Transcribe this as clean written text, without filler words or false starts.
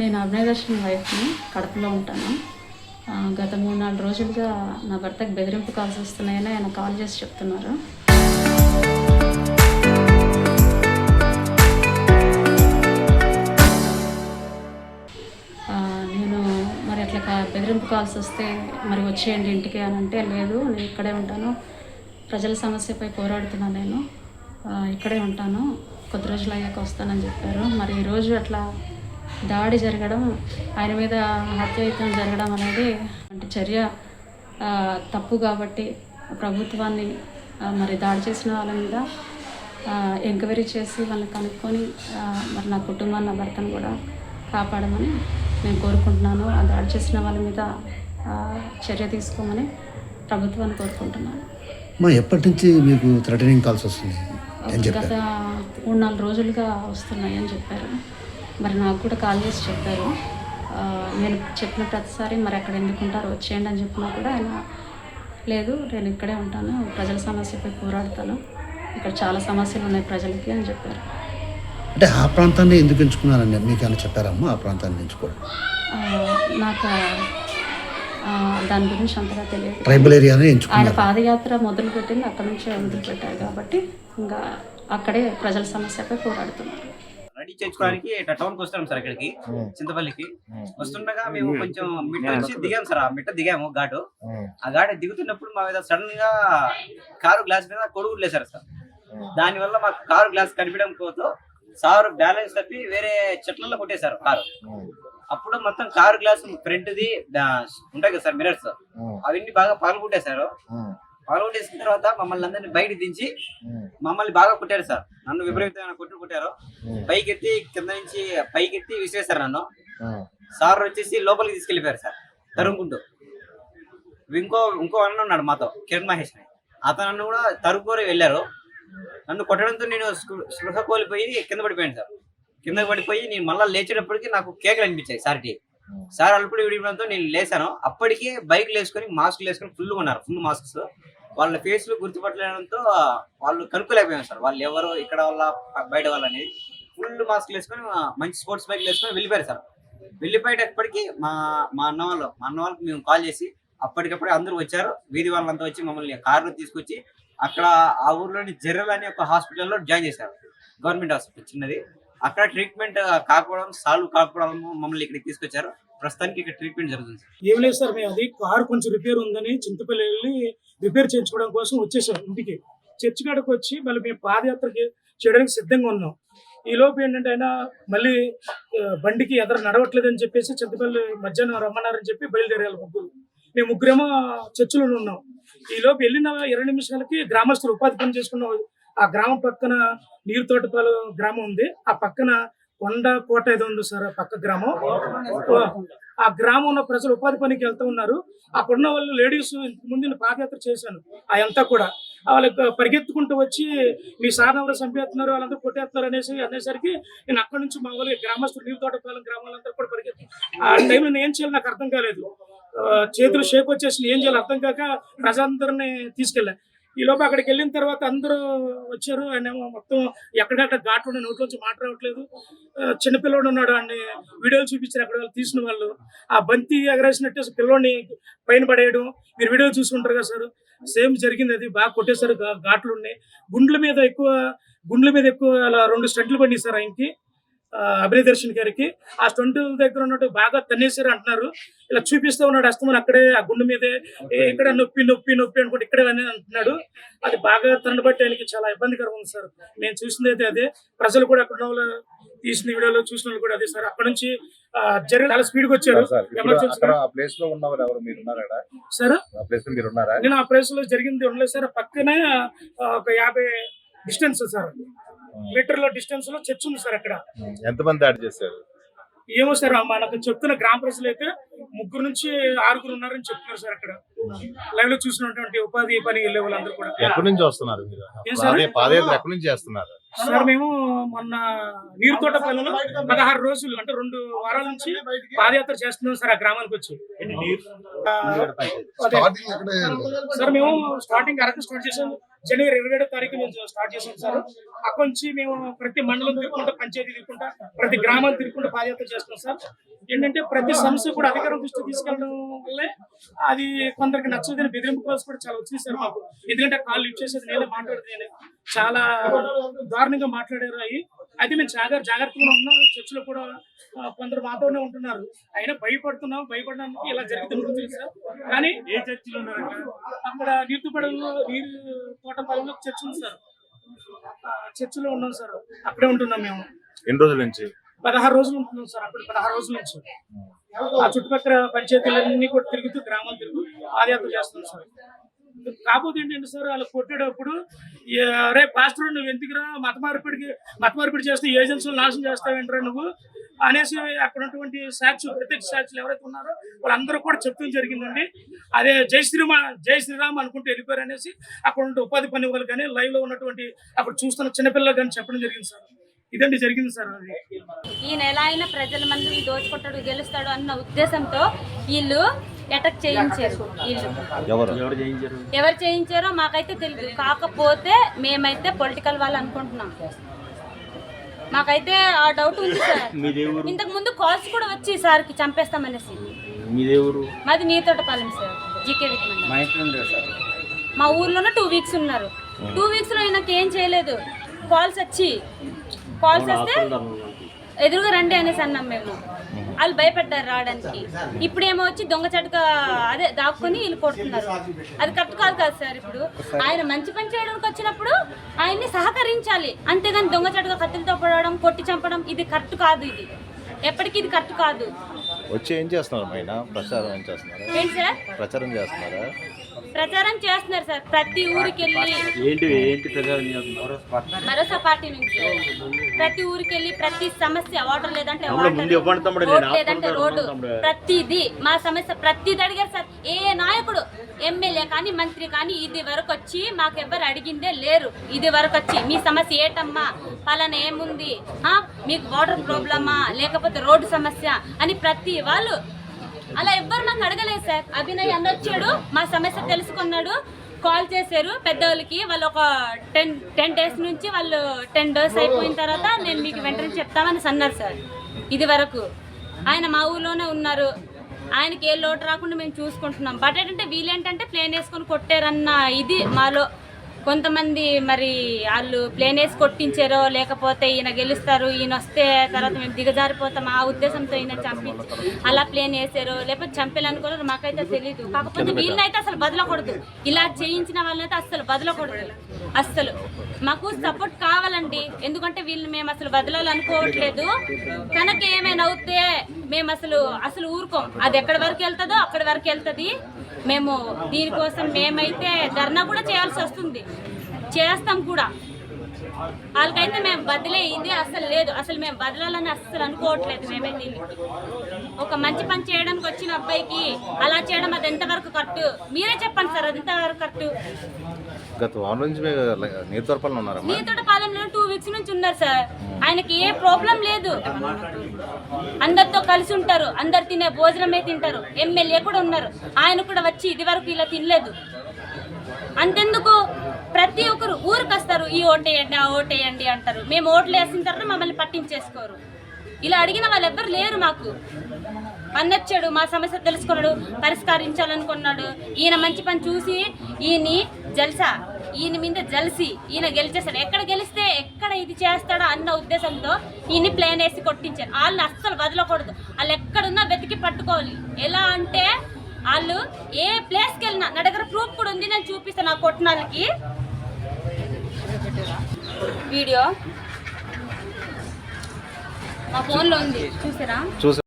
నేను అభినయదర్శన్ వైఫ్ని, కడపలో ఉంటాను. గత 3-4 రోజులుగా నా భర్తకి బెదిరింపు కాల్స్ వస్తున్నాయని ఆయన కాల్ చేసి చెప్తున్నారు. నేను మరి అట్లా బెదిరింపు కాల్స్ వస్తే మరి వచ్చేయండి ఇంటికి అని అంటే, లేదు నేను ఇక్కడే ఉంటాను, ప్రజల సమస్యపై పోరాడుతున్నాను, నేను ఇక్కడే ఉంటాను, కొద్ది రోజులు అయ్యాక వస్తానని చెప్పారు. మరి ఈరోజు అట్లా దాడి జరగడం, ఆయన మీద హత్యాయత్నం జరగడం అనేది అంటే చర్య తప్పు కాబట్టి ప్రభుత్వాన్ని మరి దాడి చేసిన వాళ్ళ మీద ఎంక్వైరీ చేసి వాళ్ళని కనుక్కొని మరి నా కుటుంబాన్ని, నా భర్తను కూడా కాపాడమని నేను కోరుకుంటున్నాను. ఆ దాడి చేసిన వాళ్ళ మీద చర్య తీసుకోమని ప్రభుత్వాన్ని కోరుకుంటున్నాను. ఎప్పటి నుంచి మీకు థ్రెటనింగ్ కాల్స్ వస్తున్నాయి? గత 3-4 రోజులుగా వస్తున్నాయి అని చెప్పారు. మరి నాకు కూడా కాల్ చేసి చెప్పారు. నేను చెప్పిన ప్రతిసారి మరి అక్కడ ఎందుకుంటారో వచ్చేయండి అని చెప్పినా కూడా ఆయన లేదు, నేను ఇక్కడే ఉంటాను, ప్రజల సమస్యపై పోరాడతాను, ఇక్కడ చాలా సమస్యలు ఉన్నాయి ప్రజలకి అని చెప్పారు. అంటే ఆ ప్రాంతాన్ని ఎందుకు ఎంచుకున్నారని మీకు ఏమైనా చెప్పారమ్మా? ఆ ప్రాంతాన్ని ఎంచుకోవడం నాకు దాని గురించి అంతగా తెలియదు. ట్రైబల్ ఏరియానే ఎంచుకున్నారు. ఆయన పాదయాత్ర మొదలుపెట్టింది అక్కడ నుంచే మొదలుపెట్టారు కాబట్టి ఇంకా అక్కడే ప్రజల సమస్యపై పోరాడుతున్నారు. రెడీ చేసుకోవడానికి టౌన్కి వస్తున్నాం సార్, ఇక్కడికి చింతపల్లికి వస్తుండగా మేము కొంచెం మిట్ట నుంచి దిగాము సార్. ఆ మిట్ట దిగాము ఘాటు. ఆ ఘాటు దిగుతున్నప్పుడు మా మీద సడన్ గా కారు గ్లాస్ మీద కొడుకులు లేసారు సార్. దానివల్ల మాకు కారు గ్లాస్ కనిపించడం పోతూ సార్ బ్యాలెన్స్ తప్పి వేరే చెట్లలో కొట్టేశారు కారు. అప్పుడు మొత్తం కారు గ్లాస్ ఫ్రంట్ది ఉంటాయి కదా సార్, మిరర్స్ అవన్నీ బాగా పగలగొట్టేశారు. పగలగొట్టేసిన తర్వాత మమ్మల్ని అందరినీ బయట దించి మమ్మల్ని బాగా కొట్టారు సార్. నన్ను విపరీతమైన కొట్టారు. పైకెత్తి కింద నుంచి పైకెత్తి విసిరేశారు నన్ను. సార్ వచ్చేసి లోపలికి తీసుకెళ్లిపోయారు సార్ తరుముకుంటూ. ఇంకో అన్న ఉన్నాడు మాతో, కిరణ్ మహేష్ అని, అతను కూడా తరుముకొని వెళ్ళారు. నన్ను కొట్టడంతో నేను స్పృహ కోల్పోయి కింద పడిపోయాను సార్. కింద పడిపోయి నేను మళ్ళీ లేచేటప్పటికి నాకు కేకలు అనిపించాయి సార్కి. సార్ అల్పుడు విడిపోవడంతో నేను లేసాను. అప్పటికే బైక్లు వేసుకొని మాస్కులు వేసుకొని ఫుల్ ఉన్నారు, ఫుల్ మాస్క్స్. వాళ్ళ ఫేస్లు గుర్తుపట్టడంతో వాళ్ళు కనుక్కోలేకపోయాను సార్, వాళ్ళు ఎవరు, ఇక్కడ వాళ్ళ బయట వాళ్ళని. ఫుల్ మాస్క్లు వేసుకొని మంచి స్పోర్ట్స్ బైక్లు వేసుకొని వెళ్ళిపోయారు సార్. వెళ్ళిపోయేటప్పటికి మా అన్న వాళ్ళకి మేము కాల్ చేసి అప్పటికప్పుడే అందరూ వచ్చారు. వీధి వాళ్ళంతా వచ్చి మమ్మల్ని కారులో తీసుకొచ్చి అక్కడ ఆ ఊర్లోని జర్రల్ అనే ఒక హాస్పిటల్లో జాయిన్ చేశారు, గవర్నమెంట్ హాస్పిటల్ చిన్నది. అక్కడ ట్రీట్మెంట్ కాకపోవడం, సాల్వ్ కాకపోవడం మమ్మల్ని ఇక్కడికి తీసుకొచ్చారు. ప్రస్తుతానికి ఇక్కడ ట్రీట్మెంట్ జరుగుతుంది. ఏం లేదు సార్, మేము అది కారు కొంచెం రిపేర్ ఉందని చింతపల్లి వెళ్ళి రిపేర్ చేయించుకోవడం కోసం వచ్చేసాం ఇంటికి. చర్చి కాడకు వచ్చి మళ్ళీ మేము పాదయాత్రకి చేయడానికి సిద్ధంగా ఉన్నాం. ఈ లోపు ఏంటంటే ఆయన మళ్ళీ బండికి ఎదర నడవట్లేదని చెప్పేసి చింతపల్లి మధ్యాహ్నం రమ్మన్నారని చెప్పి బయలుదేరాలి ముగ్గురు. మేము ముగ్గురేమో చర్చిలో ఉన్నాం. ఈ లోపు వెళ్ళిన 20 నిమిషాలకి గ్రామస్తులు ఉపాధి పని చేసుకున్నాం. ఆ గ్రామం పక్కన నీరు తోటపాలు గ్రామం ఉంది, ఆ పక్కన కొండ కోట ఏదో ఉంది సార్, పక్క గ్రామం. ఆ గ్రామంలో ప్రజలు ఉపాధి పనికి వెళ్తూ ఉన్నారు. అక్కడున్న వాళ్ళు లేడీస్ ముందు పాదయాత్ర చేశాను అదంతా కూడా. వాళ్ళకి పరిగెత్తుకుంటూ వచ్చి మీ సార్ ఎవరు చంపేస్తున్నారు, వాళ్ళందరూ కొట్టేస్తున్నారు అనేసరికి నేను అక్కడి నుంచి మా వాళ్ళు గ్రామస్తులు నీరు తోటపాలెం గ్రామాలందరూ కూడా పరిగెత్తి. ఆ టైంలో నేను ఏం చేయాలి నాకు అర్థం కాలేదు. చేతులు షేక్ వచ్చేసి ఏం చేయాలి అర్థం కాక ప్రజలందరినీ తీసుకెళ్ళా. ఈ లోపు అక్కడికి వెళ్ళిన తర్వాత అందరూ వచ్చారు. ఆయన మొత్తం ఎక్కడెక్కడ ఘాట్లు ఉన్నాయి, నోట్లోంచి మాట రావట్లేదు. చిన్నపిల్లోడు ఉన్నాడు, అన్ని వీడియోలు చూపించారు అక్కడ వాళ్ళు తీసిన వాళ్ళు. ఆ బంతి ఎగరేసినట్టు పిల్లోడిని పైన పడేయడం మీరు వీడియోలు చూసుకుంటారు కదా సార్, సేమ్ జరిగింది. అది బాగా కొట్టేశారు, ఘాట్లు ఉన్నాయి. గుండ్ల మీద ఎక్కువ అలా 2 స్టంట్లు పడినాయి సార్ ఆయనకి, అభినయదర్శన్ గారికి. ఆ స్టంట్ దగ్గర ఉన్నట్టు బాగా తన్నేశారు అంటున్నారు. ఇలా చూపిస్తూ ఉన్నాడు అస్తమని అక్కడే ఆ గుండె మీదే, ఇక్కడ నొప్పి అనుకుంటే ఇక్కడే అని అంటున్నాడు. అది బాగా తనని బట్టి ఆయనకి చాలా ఇబ్బందికరంగా ఉంది సార్. నేను చూసింది అయితే అదే, ప్రజలు కూడా అక్కడ తీసిన వీడియోలో చూసిన వాళ్ళు కూడా అదే సార్. అక్కడ నుంచి జరిగి చాలా స్పీడ్ గా వచ్చారు. సార్ నేను ఆ ప్లేస్ లో జరిగింది ఉండలేదు సార్. పక్కనే ఒక 50 డిస్టెన్స్ సార్, మీటర్ల డిస్టెన్స్ లో చర్చ్ ఉంది సార్. అక్కడ ఎంతమంది దాడి చేశారు ఏమో సార్, మనకు చెప్తున్న గ్రామ ప్రజలు అయితే 3 నుంచి 6 ఉన్నారని చెప్తున్నారు సార్. అక్కడ లైవ్ లో చూసినటువంటి ఉపాధి పని వెళ్ళే వాళ్ళందరూ కూడా. ఎక్కడి నుంచి వస్తున్నారు మీరు? పాదయాత్ర ఎక్కడి నుంచి చేస్తున్నారు సార్? మేము మొన్న నీరు తోటపల్లిలో 16 రోజులు అంటే 2 వారాల నుంచి పాదయాత్ర చేస్తున్నాం సార్. ఆ గ్రామానికి వచ్చి సార్ మేము స్టార్టింగ్ అరకు స్టార్ట్ చేసాం. జనవరి 27వ తారీఖు మేము స్టార్ట్ చేసాం సార్. అక్కడి నుంచి మేము ప్రతి మండలం తిరుగుకుంటా, పంచాయతీ తిరుగుకుంటా, ప్రతి గ్రామాలు తిరుగుకుంటా పాదయాత్ర చేస్తాం సార్. ఏంటంటే ప్రతి సమస్య కూడా అధికారం దృష్టికి తీసుకెళ్ళడం వల్లే అది కొందరికి నచ్చదని బెదిరింపు కాల్స్ కూడా చాలా వచ్చినాయి సార్ మాకు. ఎందుకంటే కాల్ లిఫ్ట్ చేసేది నేనే, మాట్లాడేది నేనే. చాలా దారుణంగా మాట్లాడారు అవి. అయితే మేము జాగ్రత్తగా ఉన్నాం. చర్చిలో కూడా కొందరు మాతోనే ఉంటున్నారు. అయినా భయపడడానికి ఇలా జరుగుతుంది సార్. కానీ ఏ చర్చిలో ఉన్నారు అక్కడ నీరు తోటపాలెంలో చర్చ్ ఉంది సార్. చర్చిలో ఉన్నాం సార్. అక్కడే ఉంటున్నాం మేము. ఎన్ని రోజుల నుంచి? 16 రోజులు ఉంటున్నాం సార్. అప్పుడు 16 రోజుల నుంచి ఆ చుట్టుపక్కల పంచాయతీలన్నీ కూడా తిరుగుతూ, గ్రామాలు తిరుగుతూ పాదయాత్ర చేస్తున్నాం సార్. కాకపోతే ఏంటంటే సార్, వాళ్ళు కొట్టేటప్పుడు రే పాస్టర్ నువ్వు ఎందుకురా మత మార్పిడి చేస్తే ఏజెన్సీలు నాశనం చేస్తావేంట్రా నువ్వు అనేసి అక్కడ ఉన్నటువంటి ప్రత్యక్ష సాక్షులు ఎవరైతే ఉన్నారో వాళ్ళందరూ కూడా చెప్పడం జరిగిందండి. అదే జై శ్రీరామ్ అనుకుంటూ వెళ్ళిపోయారు అనేసి అక్కడ ఉంటే ఉపాధి పని వాళ్ళు కానీ లైవ్ లో ఉన్నటువంటి అక్కడ చూస్తున్న చిన్నపిల్లలు కానీ చెప్పడం జరిగింది సార్. ఇదండి జరిగింది సార్. అది ఈయన ఎలా అయినా ప్రజల మందిని దోచుకుంటాడు, గెలుస్తాడు అన్న ఉద్దేశంతో వీళ్ళు అటాక్ చేయించారు. ఎవరు చేయించారో మాకైతే తెలియదు. కాకపోతే మేమైతే పొలిటికల్ వాళ్ళు అనుకుంటున్నాం. మాకైతే ఆ డౌట్ ఉంది సార్. ఇంతకు ముందు కాల్స్ కూడా వచ్చి సార్కి చంపేస్తామనేసి. మాది నీతోటపాలెం సార్, జీకే మా ఊర్లోనే 2 వీక్స్ ఉన్నారు. 2 వీక్స్ లో ఈయనకి ఏం చేయలేదు. కాల్స్ వస్తే ఎదురుగా రండి అనేసి అన్నాం మేము. వాళ్ళు భయపడ్డారు రావడానికి. ఇప్పుడేమో వచ్చి దొంగ చటుక అదే దాక్కుని వీళ్ళు కొడుతున్నారు. అది కరెక్ట్ కాదు కదా సార్. ఇప్పుడు ఆయన మంచి పని చేయడానికి వచ్చినప్పుడు ఆయన్ని సహకరించాలి, అంతేగాని దొంగ చటుక కత్తులతో పడడం, కొట్టి చంపడం ఇది కరెక్ట్ కాదు. ఇది ఎప్పటికీ ఇది కరెక్ట్ కాదు. వచ్చి ఏం చేస్తున్నారు? పైన ప్రచారం ఏం చేస్తున్నారు? ఏంటి సార్ ప్రచారం చేస్తున్నారా? ప్రచారం చేస్తున్నారు సార్. ప్రతి ఊరికి వెళ్ళి భరోసా పార్టీ నుంచి ప్రతి ఊరికి వెళ్ళి ప్రతి సమస్య, వాటర్ లేదంటే రోడ్ లేదంటే రోడ్డు, ప్రతిదీ మా సమస్య ప్రతిది అడిగారు సార్. ఏ నాయకుడు, ఎమ్మెల్యే కానీ మంత్రి కానీ ఇది వరకు వచ్చి మాకెవ్వరు అడిగిందే లేరు. ఇది వరకు వచ్చి మీ సమస్య ఏటమ్మా, పలానా ఏముంది, మీకు వాటర్ ప్రాబ్లమా లేకపోతే రోడ్డు సమస్య అని ప్రతి వాళ్ళు అలా ఎవ్వరు నాకు అడగలేదు సార్. అభినయ్ అన్న వచ్చాడు, మా సమస్య తెలుసుకున్నాడు, కాల్ చేశారు పెద్దవాళ్ళకి. వాళ్ళు ఒక 10 డేస్ నుంచి వాళ్ళు 10 డేస్ అయిపోయిన తర్వాత నేను మీకు వెంటనే చెప్తామని అన్నారు సార్. ఇది వరకు ఆయన మా ఊర్లోనే ఉన్నారు. ఆయనకి ఏ లోటు రాకుండా మేము చూసుకుంటున్నాం. బట్ ఏంటంటే వీళ్ళేంటంటే ప్లేన్ వేసుకొని కొట్టారన్న ఇది మాలో కొంతమంది. మరి వాళ్ళు ప్లేన్ వేసి కొట్టించారో లేకపోతే ఈయన గెలుస్తారు, ఈయన వస్తే తర్వాత మేము దిగజారిపోతాం ఆ ఉద్దేశంతో ఈయన చంపించి అలా ప్లేన్ వేసారో లేకపోతే చంపేయాలనుకోలేదు మాకైతే తెలియదు. కాకపోతే వీళ్ళనైతే అసలు బదలకూడదు. ఇలా చేయించిన వాళ్ళనైతే అస్సలు బదలకూడదు. అస్సలు మాకు సపోర్ట్ కావాలండి. ఎందుకంటే వీళ్ళని మేము అసలు బదలాలనుకోవట్లేదు. తనకి ఏమైనా అవుతే మేము అసలు ఊరుకోం. అది ఎక్కడి వరకు వెళ్తుందో అక్కడి వరకు వెళ్తుంది. మేము దీనికోసం మేమైతే ధర్నా కూడా చేయాల్సి వస్తుంది, చేస్తాం కూడా. వాళ్ళకైతే మేము బదిలే ఇది అసలు లేదు. అసలు మేము బదలాలని అస్సలు అనుకోవట్లేదు. మేమైతే ఒక మంచి పని చేయడానికి వచ్చిన అబ్బాయికి అలా చేయడం అది ఎంతవరకు కరెక్ట్? మీరే చెప్పండి సార్, అది ఎంతవరకు కరెక్ట్? గత వారం నుంచి నీతోటపాలెంలో ఉన్నారు. నీతోటపాలెంలో 2 వీక్స్ నుంచి ఉన్నారు సార్. ఆయనకి ఏ ప్రాబ్లం లేదు. అందరితో కలిసి ఉంటారు, అందరు తినే భోజనమే తింటారు. ఎమ్మెల్యే కూడా ఉన్నారు, ఆయన కూడా వచ్చి ఇది వరకు ఇలా తినలేదు. అంతెందుకు ప్రతి ఒక్కరు ఊరికి వస్తారు, ఈ ఓటేయండి ఆ ఓటేయండి అంటారు. మేము ఓట్లు వేసిన తర్వాత మమ్మల్ని పట్టించేసుకోరు. ఇలా అడిగిన వాళ్ళు ఎవ్వరు లేరు మాకు. అన్నొచ్చాడు, మా సమస్య తెలుసుకున్నాడు, పరిష్కరించాలనుకున్నాడు. ఈయన మంచి పని చూసి ఈయన మీద జల్సి ఈయన గెలిచేస్తాడు. ఎక్కడ గెలిస్తే ఎక్కడ ఇది చేస్తాడో అన్న ఉద్దేశంతో ఈయన్ని ప్లేన్ వేసి కొట్టించారు. వాళ్ళని అస్సలు వదలకూడదు. వాళ్ళు ఎక్కడున్నా వెతికి పట్టుకోవాలి. ఎలా అంటే వాళ్ళు ఏ ప్లేస్కి వెళ్ళినా నా దగ్గర ప్రూఫ్ కూడా ఉంది, నేను చూపిస్తాను. నా కొట్టిన వాళ్ళకి వీడియో మా ఫోన్లో ఉంది, చూసారా?